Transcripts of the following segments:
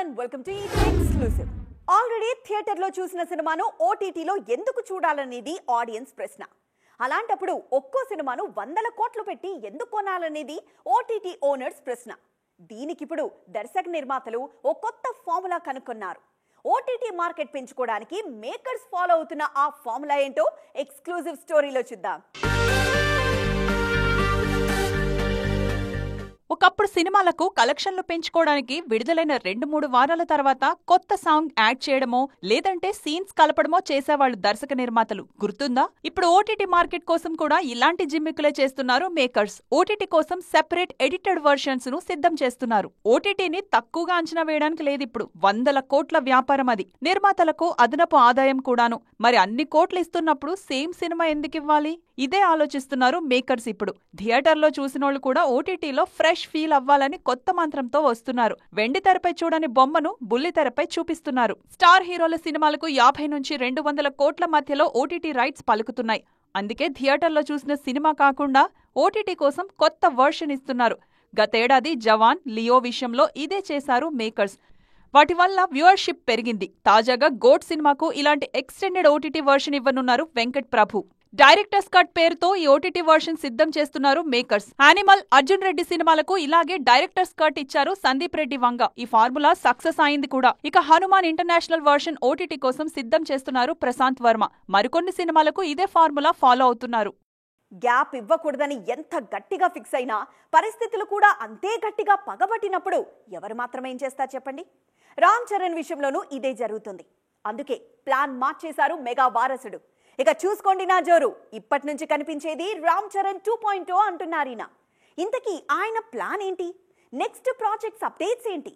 and welcome to ET Exclusive. Already థియేటర్లో చూసిన సినిమాను ఓటీటీలో ఎందుకు చూడాలనేది ఆడియన్స్ ప్రశ్న. అలాంటప్పుడు ఒక్కో సినిమాను వందల కోట్లు పెట్టి ఎందుకు కొనాలనేది ఓటీటీ ఓనర్స్ ప్రశ్న. దీనికిప్పుడు దర్శక నిర్మాతలు ఓ కొత్త ఫార్ములా కనుక్కున్నారు. ఓటీటీ మార్కెట్ పెంచుకోవడానికి మేకర్స్ ఫాలో అవుతున్న ఆ ఫార్ములా ఏంటో ఎక్స్క్లూజివ్ స్టోరీలో చూద్దాం. ఒకప్పుడు సినిమాలకు కలెక్షన్లు పెంచుకోవడానికి విడుదలైన 2-3 వారాల తర్వాత కొత్త సాంగ్ యాడ్ చేయడమో లేదంటే సీన్స్ కలపడమో చేసేవాళ్లు దర్శక నిర్మాతలు. గుర్తుందా? ఇప్పుడు ఓటీటీ మార్కెట్ కోసం కూడా ఇలాంటి జిమ్మికులే చేస్తున్నారు మేకర్స్. ఓటీటీ కోసం సెపరేట్ ఎడిటెడ్ వర్షన్స్ ను సిద్ధం చేస్తున్నారు. ఓటీటీని తక్కువగా అంచనా వేయడానికి లేదిప్పుడు. 100 కోట్ల వ్యాపారం అది. నిర్మాతలకు అదనపు ఆదాయం కూడాను. మరి అన్ని కోట్లు ఇస్తున్నప్పుడు సేమ్ సినిమా ఎందుకివ్వాలి? ఇదే ఆలోచిస్తున్నారు మేకర్స్ ఇప్పుడు. థియేటర్లో చూసినోళ్లు కూడా ఓటీటీలో ఫ్రెష్ ఫీల్ అవ్వాలని కొత్త మంత్రంతో వస్తున్నారు. వెండి తెరపై చూడని బొమ్మను బుల్లి తెరపై చూపిస్తున్నారు. స్టార్ హీరోల సినిమాలకు 50 నుంచి 200 కోట్ల మధ్యలో ఓటీటీ రైట్స్ పలుకుతున్నాయి. అందుకే థియేటర్లో చూసిన సినిమా కాకుండా ఓటీటీ కోసం కొత్త వర్షన్ ఇస్తున్నారు. గతేడాది జవాన్, లియో విషయంలో ఇదే చేశారు మేకర్స్. వాటి వల్ల వ్యూవర్షిప్ పెరిగింది. తాజాగా గోట్ సినిమాకు ఇలాంటి ఎక్స్టెండెడ్ ఓటీటీ వర్షన్ ఇవ్వనున్నారు వెంకట్ ప్రభు. డైరెక్టర్స్ కట్ పేరుతో ఈ ఓటీటీ వర్షన్ సిద్ధం చేస్తున్నారు మేకర్స్. యానిమల్, అర్జున్ రెడ్డి సినిమాలకు ఇలాగే డైరెక్టర్స్ కట్ ఇచ్చారు సందీప్ రెడ్డి వంగ. ఈ ఫార్ములా సక్సెస్ అయింది కూడా. ఇక హనుమాన్ ఇంటర్నేషనల్ వర్షన్ ఓటీటీ కోసం సిద్ధం చేస్తున్నారు ప్రశాంత్ వర్మ. మరికొన్ని సినిమాలకు ఇదే ఫార్ములా ఫాలో అవుతున్నారు. గ్యాప్ ఇవ్వకూడదని ఎంత గట్టిగా ఫిక్స్ అయినా పరిస్థితులు కూడా అంతే గట్టిగా పగబట్టినప్పుడు ఎవరు మాత్రమే ఏం చేస్తారు చెప్పండి? రామ్ చరణ్ విషయంలోనూ ఇదే జరుగుతుంది. అందుకే ప్లాన్ మార్చేశారు మెగా వారసుడు. ఇక చూసుకోండి నా జోరు, ఇప్పటి నుంచి కనిపించేది రామ్ చరణ్ 2.0 అంటున్నారీనా. ఇంతకీ ఆయన ప్లాన్ ఏంటి? నెక్స్ట్ ప్రాజెక్ట్స్ అప్డేట్స్ ఏంటి?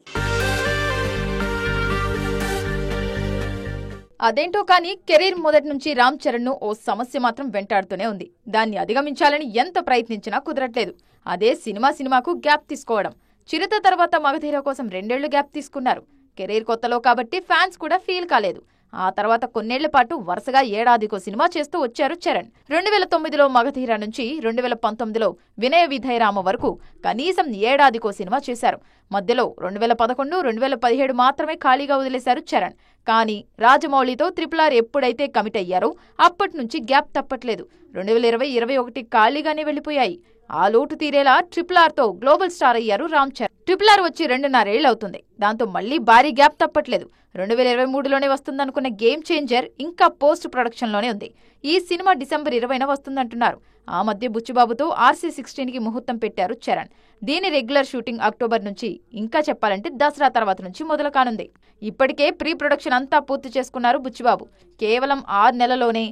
అదేంటో కానీ కెరీర్ మొదటి నుంచి రామ్ చరణ్ ను ఓ సమస్య మాత్రం వెంటాడుతూనే ఉంది. దాన్ని అధిగమించాలని ఎంత ప్రయత్నించినా కుదరట్లేదు. అదే సినిమాకు గ్యాప్ తీసుకోవడం. చిరుత తర్వాత మగధీర కోసం 2 ఏళ్లు గ్యాప్ తీసుకున్నారు. కెరీర్ కొత్తలో కాబట్టి ఫ్యాన్స్ కూడా ఫీల్ కాలేదు. ఆ తర్వాత కొన్నేళ్ల పాటు వరుసగా ఏడాదికో సినిమా చేస్తూ వచ్చారు చరణ్. 2009లో మగధీర నుంచి 2019లో వినయ విధేయరామ వరకు కనీసం ఏడాదికో సినిమా చేశారు. మధ్యలో 2011, 2017 మాత్రమే ఖాళీగా వదిలేశారు చరణ్. కానీ రాజమౌళితో RRR ఎప్పుడైతే కమిట్ అయ్యారో అప్పటి నుంచి గ్యాప్ తప్పట్లేదు. 2020, 2021 ఖాళీగానే వెళ్లిపోయాయి. ఆ లోటు తీరేలా RRRతో గ్లోబల్ స్టార్ అయ్యారు రామ్ చరణ్. RRR వచ్చి 2.5 ఏళ్లు అవుతుంది. దాంతో మళ్లీ భారీ గ్యాప్ తప్పట్లేదు. 2023లోనే వస్తుందనుకున్న గేమ్ చేంజర్ ఇంకా పోస్ట్ ప్రొడక్షన్లోనే ఉంది. ఈ సినిమా డిసెంబర్ 20న వస్తుందంటున్నారు. ఆ మధ్య బుచ్చిబాబుతో RC16కి ముహూర్తం పెట్టారు చరణ్. దీని రెగ్యులర్ షూటింగ్ అక్టోబర్ నుంచి, ఇంకా చెప్పాలంటే దసరా తర్వాత నుంచి మొదలు కానుంది. ఇప్పటికే ప్రీ ప్రొడక్షన్ అంతా పూర్తి చేసుకున్నారు బుచ్చిబాబు. కేవలం 6 నెలల్లోనే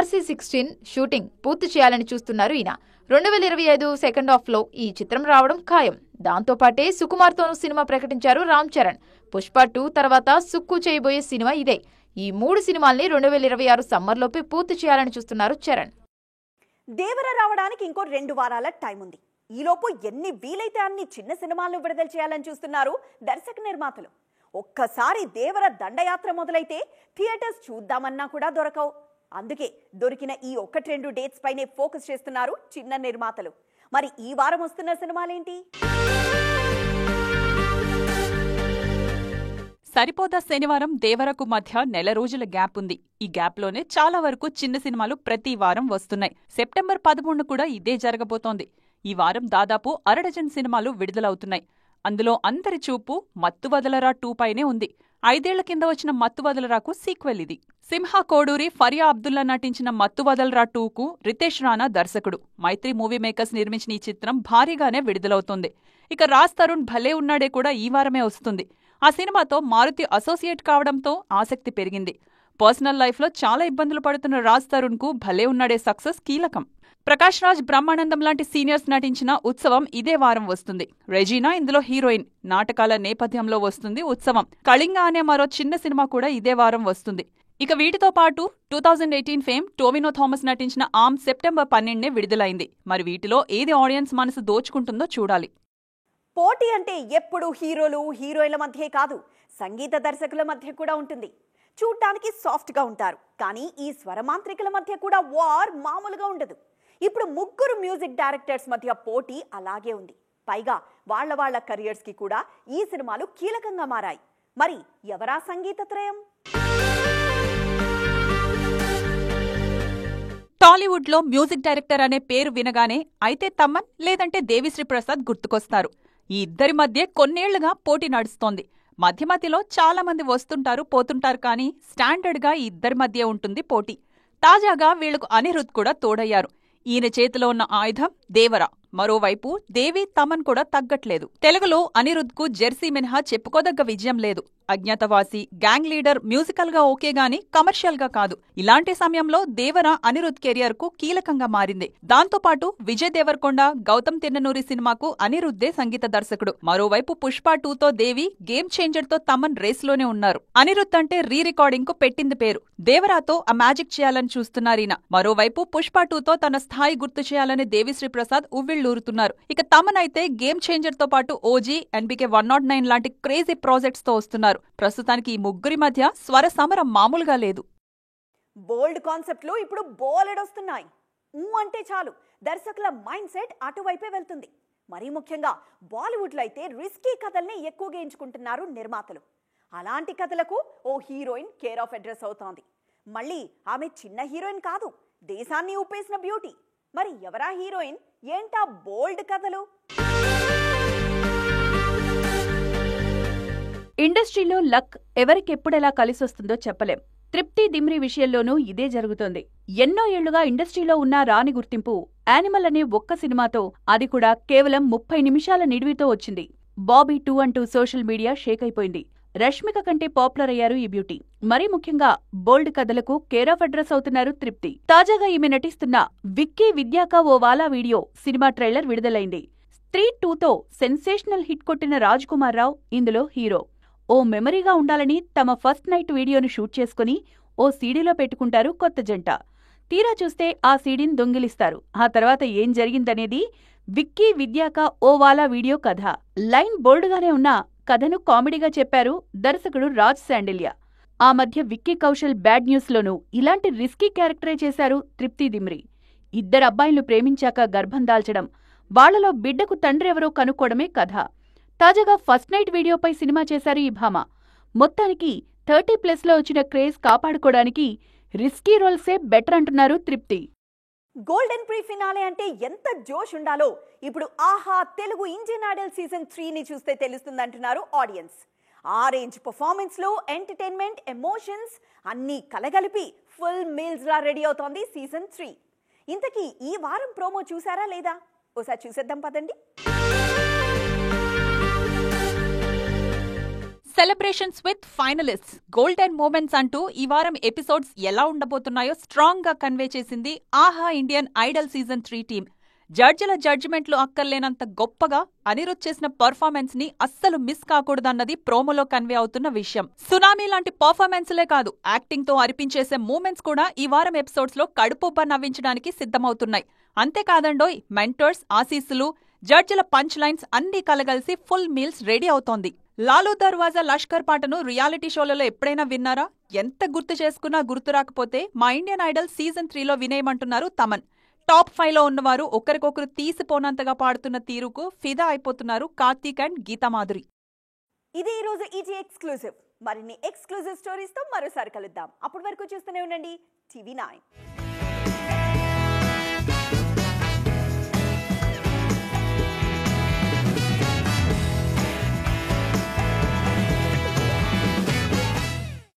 RC16 షూటింగ్ పూర్తి చేయాలని చూస్తున్నారు ఈయన. 2025 సెకండ్ హాఫ్ లో ఈ చిత్రం రావడం ఖాయం. దాంతోపాటే సుకుమార్తోనూ సినిమా ప్రకటించారు రామ్ చరణ్. పుష్ప 2 తర్వాత సుక్కు చేయబోయే సినిమా ఇదే. ఈ 3 సినిమాల్ని 2026 సమ్మర్లోపే పూర్తి చేయాలని చూస్తున్నారు చరణ్. దేవర రావడానికి ఇంకో 2 వారాల టైం ఉంది. ఈలోపు ఎన్ని వీలైతే అన్ని చిన్న సినిమాలను విడుదల చేయాలని చూస్తున్నారు దర్శక నిర్మాతలు. ఒక్కసారి దేవర దండయాత్ర మొదలైతే థియేటర్స్ చూద్దామన్నా కూడా దొరకవు. అందుకే దొరికిన ఈ 1-2 డేట్స్ పైనే ఫోకస్ చేస్తున్నారు చిన్న నిర్మాతలు. మరి ఈ వారం వస్తున్న సినిమాలేంటి? సరిపోదా శనివారం దేవరకు మధ్య 1 నెల రోజుల గ్యాప్ ఉంది. ఈ గ్యాప్లోనే చాలా వరకు చిన్న సినిమాలు ప్రతి వారం వస్తున్నాయి. సెప్టెంబర్ 13 కూడా ఇదే జరగబోతోంది. ఈ వారం దాదాపు 1/2 డజన్ సినిమాలు విడుదలవుతున్నాయి. అందులో అందరి చూపు మత్తు వదలరా 2 పైనే ఉంది. 5 ఏళ్ల కింద వచ్చిన మత్తు వదలరాకు సీక్వెల్ ఇది. సింహ కోడూరి, ఫరియా అబ్దుల్లా నటించిన మత్తు వదలరా 2కు రితేష్ రాణా దర్శకుడు. మైత్రి మూవీ మేకర్స్ నిర్మించిన ఈ చిత్రం భారీగానే విడుదలవుతోంది. ఇక రాజ్ తరుణ్ భలే ఉన్నాడే కూడా ఈ వారమే వస్తుంది. ఆ సినిమాతో మారుతి అసోసియేట్ కావడంతో ఆసక్తి పెరిగింది. పర్సనల్ లైఫ్లో చాలా ఇబ్బందులు పడుతున్న రాజ్ తరుణ్కు భలే ఉన్నాడే సక్సెస్ కీలకం. ప్రకాష్ రాజ్, బ్రహ్మానందం లాంటి సీనియర్స్ నటించిన ఉత్సవం ఇదే వారం వస్తుంది. రెజీనా ఇందులో హీరోయిన్. నాటకాల నేపథ్యంలో వస్తుంది ఉత్సవం. కళింగ అనే మరో చిన్న సినిమా కూడా ఇదే వారం వస్తుంది. ఇక వీటితో పాటు 2018 ఫేమ్ టోవినో థామస్ నటించిన ఆమ్ సెప్టెంబర్ 12నే విడుదలైంది. మరి వీటిలో ఏది ఆడియన్స్ మనసు దోచుకుంటుందో చూడాలి. పోటీ అంటే ఎప్పుడు హీరోలు, హీరోయిన్ల మధ్యే కాదు, సంగీత దర్శకుల మధ్య కూడా ఉంటుంది. చూడ్డానికి సాఫ్ట్గా ఉంటారు, కానీ ఈ స్వరమాంత్రికుల మధ్య కూడా వార్ మామూలుగా ఉండదు. ఇప్పుడు 3 మ్యూజిక్ డైరెక్టర్స్ మధ్య పోటీ అలాగే ఉంది. పైగా వాళ్ళ కెరియర్స్ కి కూడా ఈ సినిమాలు కీలకంగా మారాయి. మరి ఎవరా సంగీత త్రయం? టాలీవుడ్ లో మ్యూజిక్ డైరెక్టర్ అనే పేరు వినగానే అయితే తమన్ లేదంటే దేవిశ్రీ ప్రసాద్ గుర్తుకొస్తారు. ఈ ఇద్దరి మధ్య కొన్నేళ్లుగా పోటీ నడుస్తోంది. మధ్య మధ్యలో చాలా మంది వస్తుంటారు పోతుంటారు, కానీ స్టాండర్డ్ గా ఈ ఇద్దరి మధ్య ఉంటుంది పోటీ. తాజాగా వీళ్లకు అనిరుద్ కూడా తోడయ్యారు. ఈయన చేతిలో ఉన్న ఆయుధం దేవర. మరోవైపు దేవి తమన్ కూడా తగ్గట్లేదు. తెలుగులో అనిరుద్ కు జెర్సీ మినహా చెప్పుకోదగ్గ విజయం లేదు. అజ్ఞాతవాసి, గ్యాంగ్ లీడర్ మ్యూజికల్ గా ఓకే గాని కమర్షియల్ గా కాదు. ఇలాంటి సమయంలో దేవర అనిరుద్ కెరియర్ కు కీలకంగా మారింది. దాంతోపాటు విజయ్ దేవరకొండ, గౌతమ్ తిన్ననూరి సినిమాకు అనిరుద్దే సంగీత దర్శకుడు. మరోవైపు పుష్ప 2తో దేవి, గేమ్ చేంజర్ తో తమన్ రేస్లోనే ఉన్నారు. అనిరుద్ అంటే రీ రికార్డింగ్ కు పెట్టింది పేరు. దేవరాతో ఆ మ్యాజిక్ చేయాలని చూస్తున్నారీన. మరోవైపు పుష్ప 2తో తన స్థాయి గుర్తు చేయాలని దేవిశ్రీ ప్రసాద్ ఉవ్విళ్లూరుతున్నారు. ఇక తమన్ అయితే గేమ్ చేంజర్ తో పాటు ఓజీ, ఎన్బికే 109 లాంటి క్రేజీ ప్రాజెక్ట్స్ తో వస్తున్నారు. ప్రస్తుతానికి ఈ ముగ్గురి మధ్య స్వర సమరం మామూలుగా లేదు. బోల్డ్ కాన్సెప్ట్లు ఇప్పుడు బోలెడొస్తున్నాయి. అంటే చాలు దర్శకుల మైండ్ సెట్ అటువైపే వెళ్తుంది. మరీ ముఖ్యంగా బాలీవుడ్లో అయితే రిస్కీ కథల్ని ఎక్కువగా ఎంచుకుంటున్నారు నిర్మాతలు. అలాంటి కథలకు ఓ హీరోయిన్ కేర్ ఆఫ్ అడ్రస్ అవుతోంది. మళ్ళీ ఆమె చిన్న హీరోయిన్ కాదు, దేశాన్ని ఊపేసిన బ్యూటీ. మరి ఎవరా హీరోయిన్? ఏంటా బోల్డ్ కథలు? ఇండస్ట్రీలో లక్ ఎవరికెప్పుడెలా కలిసొస్తుందో చెప్పలేం. తృప్తి దిమ్రి విషయంలోనూ ఇదే జరుగుతోంది. ఎన్నో ఏళ్లుగా ఇండస్ట్రీలో ఉన్న రాని గుర్తింపు యానిమల్ అనే ఒక్క సినిమాతో, అది కూడా కేవలం 30 నిమిషాల నిడివితో వచ్చింది. బాబీ 2 అంటూ సోషల్ మీడియా షేక్ అయిపోయింది. రష్మిక కంటే పాపులర్ అయ్యారు ఈ బ్యూటీ. మరీ ముఖ్యంగా బోల్డ్ కథలకు కేర్ ఆఫ్ అడ్రస్ అవుతున్నారు తృప్తి. తాజాగా ఈమె నటిస్తున్న విక్కీ విద్యాకా ఓ వాలా వీడియో సినిమా ట్రైలర్ విడుదలైంది. స్త్రీ 2తో సెన్సేషనల్ హిట్ కొట్టిన రాజ్ కుమార్ రావు ఇందులో హీరో. ఓ మెమరీగా ఉండాలని తమ ఫస్ట్ నైట్ వీడియోను షూట్ చేసుకుని ఓ సీడీలో పెట్టుకుంటారు కొత్త జంట. తీరా చూస్తే ఆ సీడీని దొంగిలిస్తారు. ఆ తర్వాత ఏం జరిగిందనేది విక్కీ విద్యాక ఓ వాలా వీడియో కథ. లైన్ బోల్డ్గానే ఉన్నా కథను కామెడీగా చెప్పారు దర్శకుడు రాజ్ శాండిల్య. ఆ మధ్య విక్కీ కౌశల్ బ్యాడ్ న్యూస్లోనూ ఇలాంటి రిస్కీ క్యారెక్టరే చేశారు తృప్తి దిమ్రి. ఇద్దరు అబ్బాయిలను ప్రేమించాక గర్భం దాల్చడం, వాళ్లలో బిడ్డకు తండ్రెవరో కనుక్కోవడమే కథ. తాజాగా ఫస్ట్ నైట్ వీడియోపై సినిమా చేశారు ఈ భామ. మొత్తానికి 30+ వచ్చిన క్రేజ్ కాపాడుకోవడానికి రిస్కీ రోల్సే బెటర్ అంటున్నారు తృప్తి. గోల్డెన్ ప్రీ ఫినాలే అంటే ఎంత జోష్ ఉండాలో ఇప్పుడు ఆహా తెలుగు ఇండియన్ ఐడల్ సీజన్ 3ని చూస్తే తెలుస్తుందంటున్నారు ఆడియన్స్. ఆ రేంజ్ పర్ఫార్మెన్స్ లో ఎంటర్టైన్మెంట్, ఎమోషన్స్ అన్నీ కలగలిపి ఫుల్ మీల్స్ లా రెడీ అవుతోంది సీజన్ 3. ఇంతకీ ఈ వారం ప్రోమో చూసారా లేదా? ఓసారి చూసేద్దాం పదండి. సెలబ్రేషన్స్ విత్ ఫైనలిస్ట్స్, గోల్డెన్ మూమెంట్స్ అంటూ ఈ వారం ఎపిసోడ్స్ ఎలా ఉండబోతున్నాయో స్ట్రాంగ్ గా కన్వే చేసింది ఆహా ఇండియన్ ఐడల్ సీజన్ 3 టీమ్. జడ్జిల జడ్జిమెంట్లు అక్కర్లేనంత గొప్పగా అనిరుద్ చేసిన పర్ఫార్మెన్స్ ని అస్సలు మిస్ కాకూడదన్నది ప్రోమోలో కన్వే అవుతున్న విషయం. సునామీ లాంటి పర్ఫార్మెన్స్లే కాదు, యాక్టింగ్ తో అరిపించేసే మూమెంట్స్ కూడా ఈ వారం ఎపిసోడ్స్ లో కడుపుబ్బ నవ్వించడానికి సిద్ధమవుతున్నాయి. అంతేకాదండోయ్, మెంటర్స్, ఆశీస్సులు, జడ్జిల పంచ్ లైన్స్ అన్నీ కలగలిసి ఫుల్ మీల్స్ రెడీ అవుతోంది. లాలూ దర్వాజా లష్కర్ పాటను రియాలిటీ షోలలో ఎప్పుడైనా విన్నారా? ఎంత గుర్తు చేసుకున్నా గుర్తు రాకపోతే మా ఇండియన్ ఐడల్ సీజన్ 3లో వినేయమంటున్నారు తమన్. టాప్ 5లో ఉన్నవారు ఒకరికొకరు తీసిపోనంతగా పాడుతున్న తీరుకు ఫిదా అయిపోతున్నారు కార్తీక్ అండ్ గీతామాధురి. ఇది ఈ రోజు ఈటీ ఎక్స్క్లూజివ్. మరిన్ని ఎక్స్క్లూజివ్ స్టోరీస్ తో మరోసారి కలుద్దాం. అప్పటి వరకు చూస్తూనే ఉండండి TV9.